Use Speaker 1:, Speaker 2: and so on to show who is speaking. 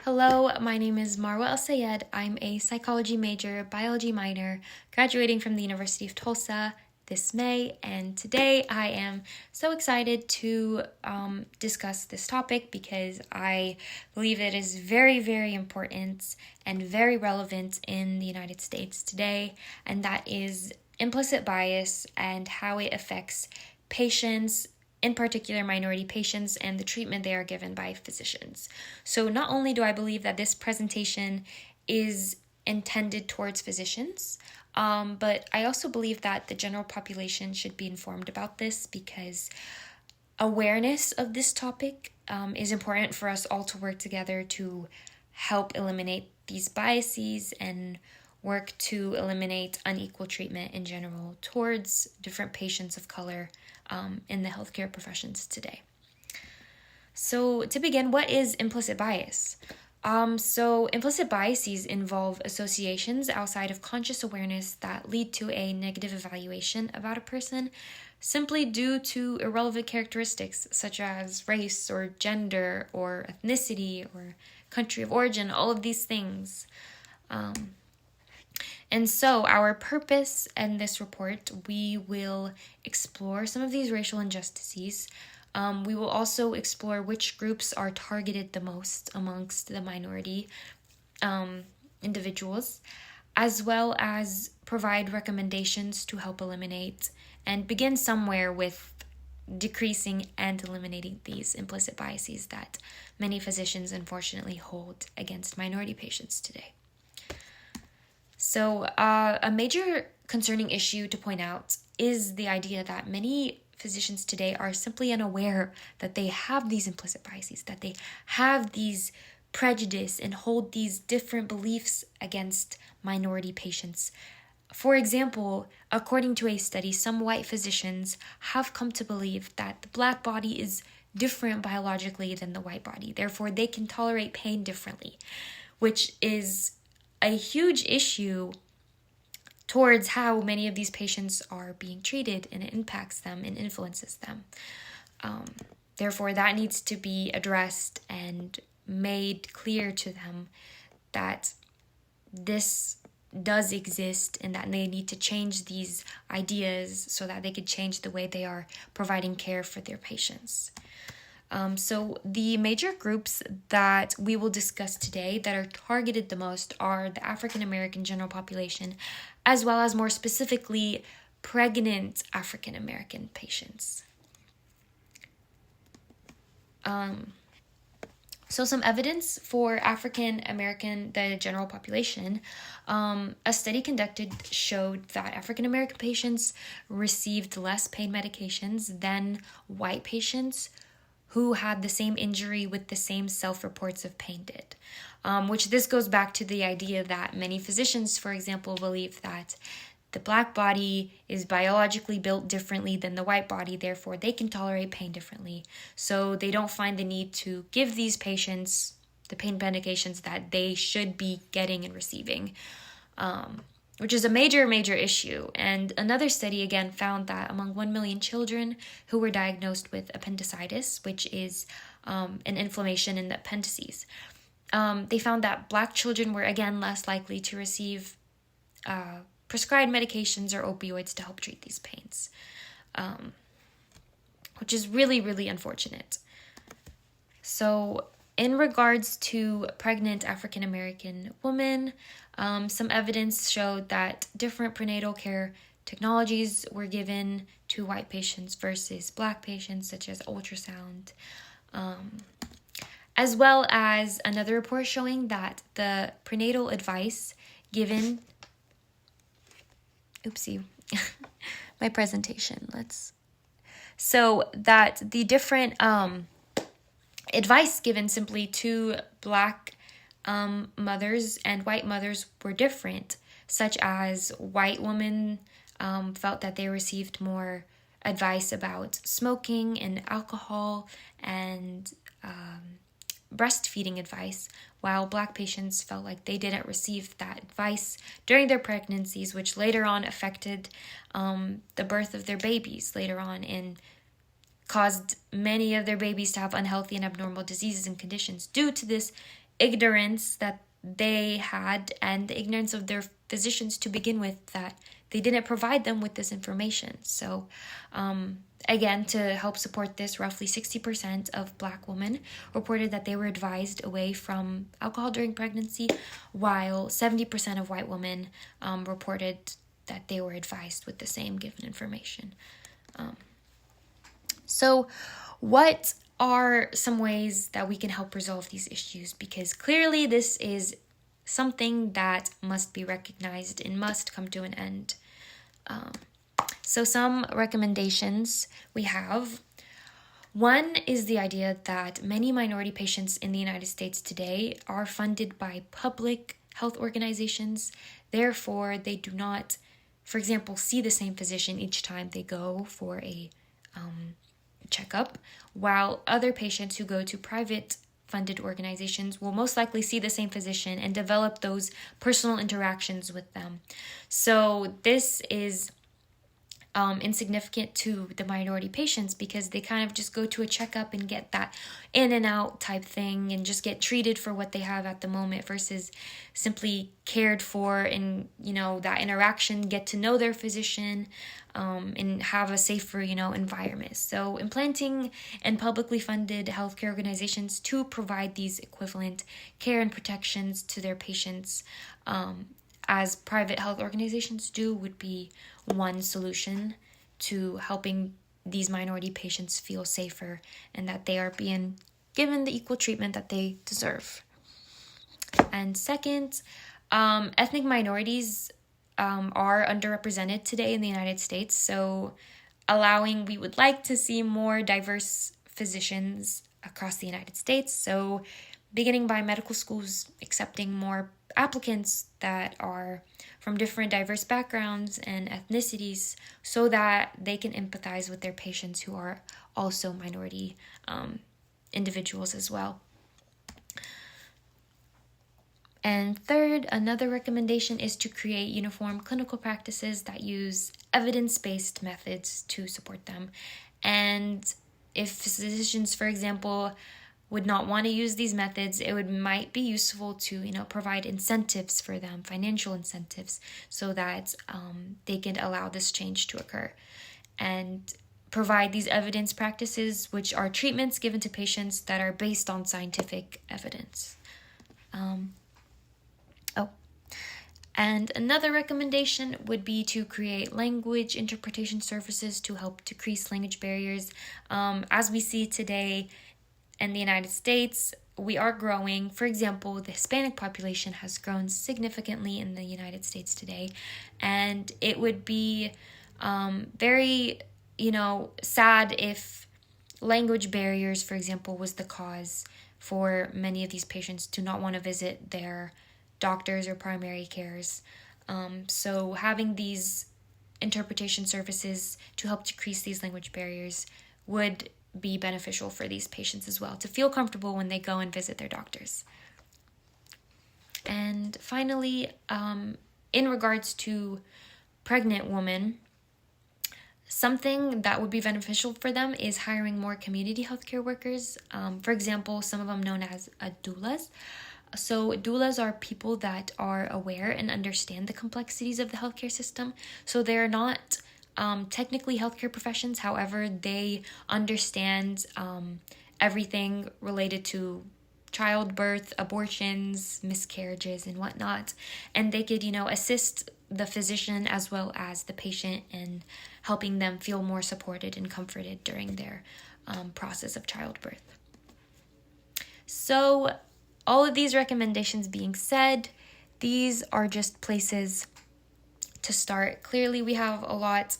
Speaker 1: Hello, my name is Marwa El-Sayed. I'm a psychology major, biology minor, graduating from the University of Tulsa this May, and today I am so excited to discuss this topic because I believe it is very, very important and very relevant in the United States today, and that is implicit bias and how it affects patients, in particular minority patients, and the treatment they are given by physicians. So not only do I believe that this presentation is intended towards physicians, but I also believe that the general population should be informed about this because awareness of this topic is important for us all to work together to help eliminate these biases and work to eliminate unequal treatment in general towards different patients of color in the healthcare professions today. So to begin, what is implicit bias? So implicit biases involve associations outside of conscious awareness that lead to a negative evaluation about a person simply due to irrelevant characteristics such as race or gender or ethnicity or country of origin, all of these things. And so our purpose in this report, we will explore some of these racial injustices. We will also explore which groups are targeted the most amongst the minority individuals, as well as provide recommendations to help eliminate and begin somewhere with decreasing and eliminating these implicit biases that many physicians unfortunately hold against minority patients today. So a major concerning issue to point out is the idea that many physicians today are simply unaware that they have these implicit biases, that they have these prejudice and hold these different beliefs against minority patients. For example, according to a study, some white physicians have come to believe that the black body is different biologically than the white body. Therefore, they can tolerate pain differently, which is a huge issue towards how many of these patients are being treated, and it impacts them and influences them. Therefore, that needs to be addressed and made clear to them that this does exist and that they need to change these ideas so that they could change the way they are providing care for their patients. So the major groups that we will discuss today that are targeted the most are the African American general population, as well as more specifically pregnant African American patients. So some evidence for African American, the general population, a study conducted showed that African American patients received less pain medications than white patients who had the same injury with the same self-reports of pain did. Which this goes back to the idea that many physicians, for example, believe that the black body is biologically built differently than the white body, therefore they can tolerate pain differently. So they don't find the need to give these patients the pain medications that they should be getting and receiving, which is a major, major issue. And another study again found that among 1 million children who were diagnosed with appendicitis, which is an inflammation in the appendices, they found that black children were again less likely to receive prescribed medications or opioids to help treat these pains, which is really, really unfortunate. So in regards to pregnant African American women, some evidence showed that different prenatal care technologies were given to white patients versus black patients, such as ultrasound, as well as another report showing that the prenatal advice given, my presentation, so that the different advice given simply to black mothers and white mothers were different, such as white women felt that they received more advice about smoking and alcohol and breastfeeding advice, while black patients felt like they didn't receive that advice during their pregnancies, which later on affected the birth of their babies later on and caused many of their babies to have unhealthy and abnormal diseases and conditions due to this ignorance that they had and the ignorance of their physicians to begin with, that they didn't provide them with this information. So again, to help support this, roughly 60% of Black women reported that they were advised away from alcohol during pregnancy, while 70% of white women reported that they were advised with the same given information. So what are some ways that we can help resolve these issues? Because clearly this is something that must be recognized and must come to an end. So some recommendations we have. One is the idea that many minority patients in the United States today are funded by public health organizations. Therefore, they do not, for example, see the same physician each time they go for a checkup, while other patients who go to private funded organizations will most likely see the same physician and develop those personal interactions with them. So this is insignificant to the minority patients because they kind of just go to a checkup and get that in and out type thing and just get treated for what they have at the moment versus simply cared for and, that interaction, get to know their physician and have a safer, environment. So implanting and publicly funded healthcare organizations to provide these equivalent care and protections to their patients as private health organizations do would be one solution to helping these minority patients feel safer and that they are being given the equal treatment that they deserve. And second, ethnic minorities are underrepresented today in the United States, so we would like to see more diverse physicians across the United States. So beginning by medical schools accepting more applicants that are from different diverse backgrounds and ethnicities so that they can empathize with their patients who are also minority individuals as well. And third, another recommendation is to create uniform clinical practices that use evidence-based methods to support them. And if physicians, for example, would not want to use these methods, might be useful to provide incentives for them, financial incentives, so that they can allow this change to occur, and provide these evidence practices, which are treatments given to patients that are based on scientific evidence. And another recommendation would be to create language interpretation services to help decrease language barriers. As we see today in the United States, we are growing. For example, the Hispanic population has grown significantly in the United States today, and it would be very, sad if language barriers, for example, was the cause for many of these patients to not want to visit their doctors or primary cares. So having these interpretation services to help decrease these language barriers would be beneficial for these patients as well, to feel comfortable when they go and visit their doctors. And finally, in regards to pregnant women, something that would be beneficial for them is hiring more community healthcare workers. For example, some of them known as doulas. So doulas are people that are aware and understand the complexities of the healthcare system. So they're not technically healthcare professions. However, they understand everything related to childbirth, abortions, miscarriages, and whatnot. And they could, assist the physician as well as the patient in helping them feel more supported and comforted during their process of childbirth. So all of these recommendations being said, these are just places to start. Clearly, we have a lot